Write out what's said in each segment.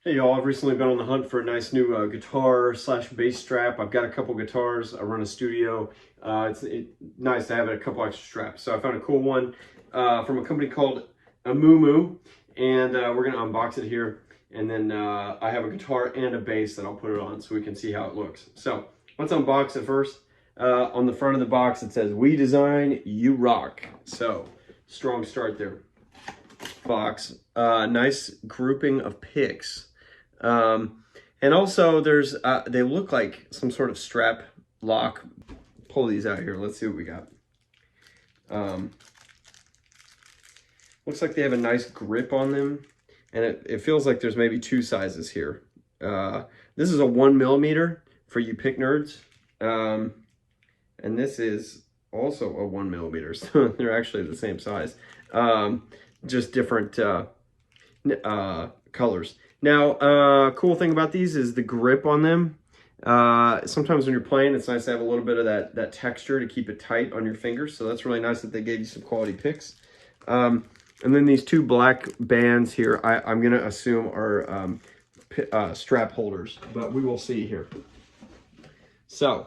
Hey y'all, I've recently been on the hunt for a nice new guitar slash bass strap. I've got a couple guitars, I run a studio. It's nice to have a couple extra straps. So I found a cool one from a company called AMUMU, and we're gonna unbox it here. And then I have a guitar and a bass that I'll put it on so we can see how it looks. So let's unbox it first. On the front of the box it says, "We design, you rock." So strong start there. Box, nice grouping of picks. And also there's, they look like some sort of strap lock. Pull these out here. Let's see what we got. Looks like they have a nice grip on them, and it feels like there's maybe two sizes here. This is a 1mm for you pick nerds. And this is also a 1mm, so they're actually the same size. Just different colors. Now, cool thing about these is the grip on them. Sometimes when you're playing, it's nice to have a little bit of that texture to keep it tight on your fingers. So that's really nice that they gave you some quality picks. And then these two black bands here, I'm going to assume are strap holders, but we will see here. So,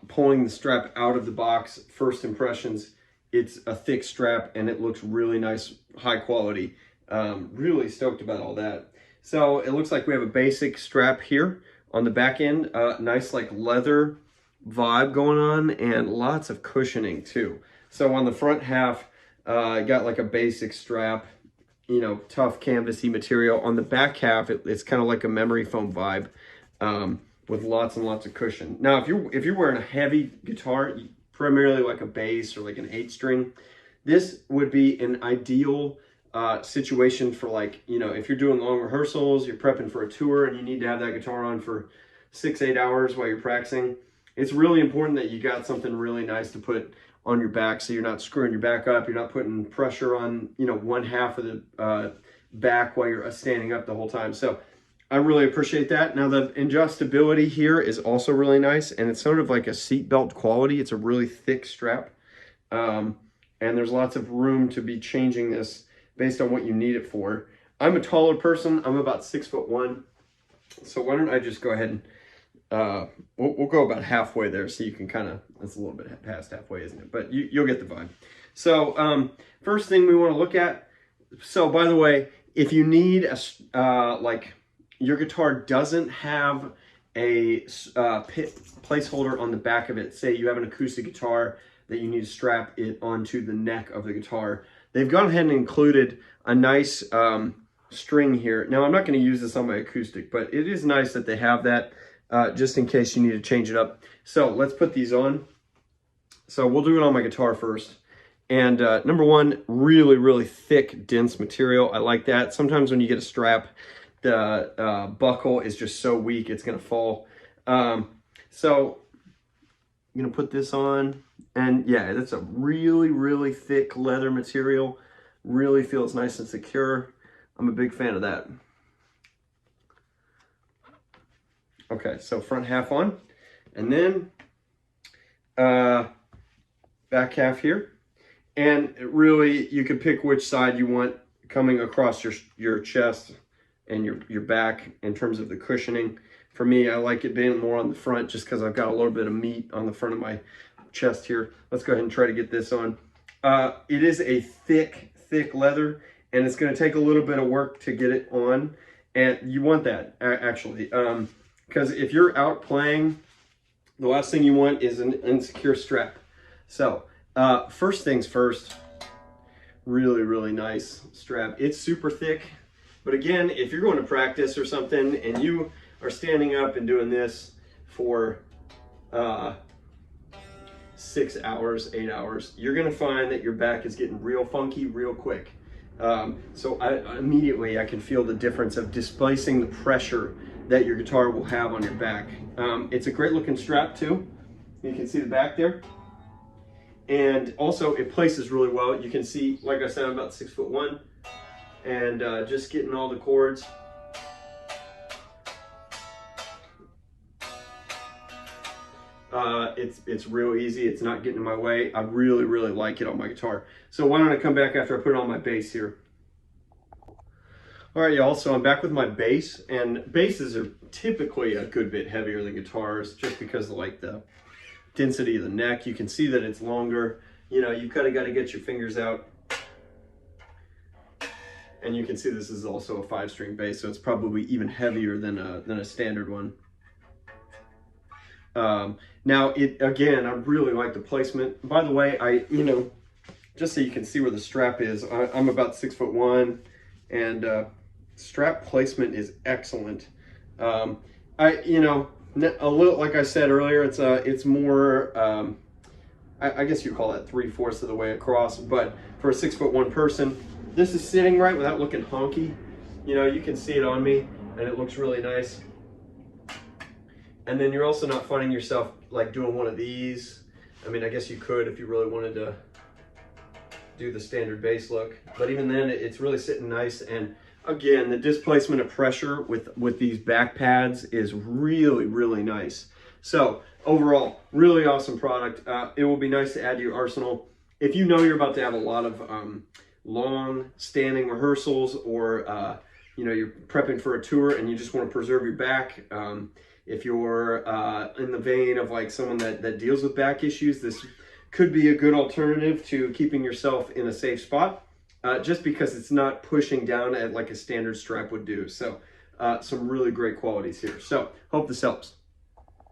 pulling the strap out of the box, first impressions, it's a thick strap and it looks really nice, high quality. Really stoked about all that. So it looks like we have a basic strap here on the back end, nice like leather vibe going on, and lots of cushioning too. So on the front half, got like a basic strap, you know, tough canvasy material. On the back half, it's kind of like a memory foam vibe, with lots and lots of cushion. Now, if you're wearing a heavy guitar, primarily like a bass or like an 8-string, this would be an ideal situation for, like, you know, if you're doing long rehearsals, you're prepping for a tour and you need to have that guitar on for 6-8 hours while you're practicing. It's really important that you got something really nice to put on your back, so you're not screwing your back up, you're not putting pressure on, you know, one half of the back while you're standing up the whole time. So I really appreciate that. Now the adjustability here is also really nice, and it's sort of like a seatbelt quality. It's a really thick strap, and there's lots of room to be changing this based on what you need it for. I'm a taller person. I'm about 6'1", so why don't I just go ahead and we'll go about halfway there, so you can kind of, that's a little bit past halfway, isn't it? But you'll get the vibe. So first thing we want to look at, so by the way, if you need a like your guitar doesn't have a placeholder on the back of it, say you have an acoustic guitar that you need to strap it onto the neck of the guitar, they've gone ahead and included a nice string here. Now, I'm not going to use this on my acoustic, but it is nice that they have that just in case you need to change it up. So let's put these on. So we'll do it on my guitar first. And number one, really, really thick, dense material. I like that. Sometimes when you get a strap, the buckle is just so weak, it's going to fall. So I'm going to put this on. And yeah, that's a really, really thick leather material. Really feels nice and secure. I'm a big fan of that. Okay, so front half on. And then back half here. And really, you can pick which side you want coming across your chest and your back in terms of the cushioning. For me, I like it being more on the front just because I've got a little bit of meat on the front of my chest here. Let's go ahead and try to get this on. It is a thick leather, and it's going to take a little bit of work to get it on, and you want that actually, because if you're out playing, the last thing you want is an insecure strap. So first things first, really nice strap. It's super thick, but again, if you're going to practice or something and you are standing up and doing this for 6 hours, 8 hours, you're gonna find that your back is getting real funky real quick. So immediately I can feel the difference of displacing the pressure that your guitar will have on your back. It's a great looking strap too. You can see the back there. And also it places really well. You can see, like I said, I'm about 6'1", and just getting all the chords. It's real easy. It's not getting in my way. I really like it on my guitar. So why don't I come back after I put it on my bass here. All right, y'all, so I'm back with my bass, and basses are typically a good bit heavier than guitars just because of like the density of the neck. You can see that it's longer. You know, you kind of got to get your fingers out. And you can see this is also a 5-string bass, so it's probably even heavier than a standard one. Now, again, I really like the placement. By the way, just so you can see where the strap is, I'm about 6'1", and strap placement is excellent. A little, like I said earlier, it's more, I guess you call that 3/4 of the way across, but for a 6'1" person, this is sitting right without looking honky. You know, you can see it on me, and it looks really nice. And then you're also not finding yourself like doing one of these. I mean, I guess you could if you really wanted to do the standard bass look, but even then, it's really sitting nice. And again, the displacement of pressure with these back pads is really, really nice. So overall, really awesome product. It will be nice to add to your arsenal. If you know you're about to have a lot of long standing rehearsals, or you're prepping for a tour and you just want to preserve your back. If you're in the vein of like someone that deals with back issues, this could be a good alternative to keeping yourself in a safe spot, just because it's not pushing down at like a standard strap would do. So some really great qualities here. So hope this helps.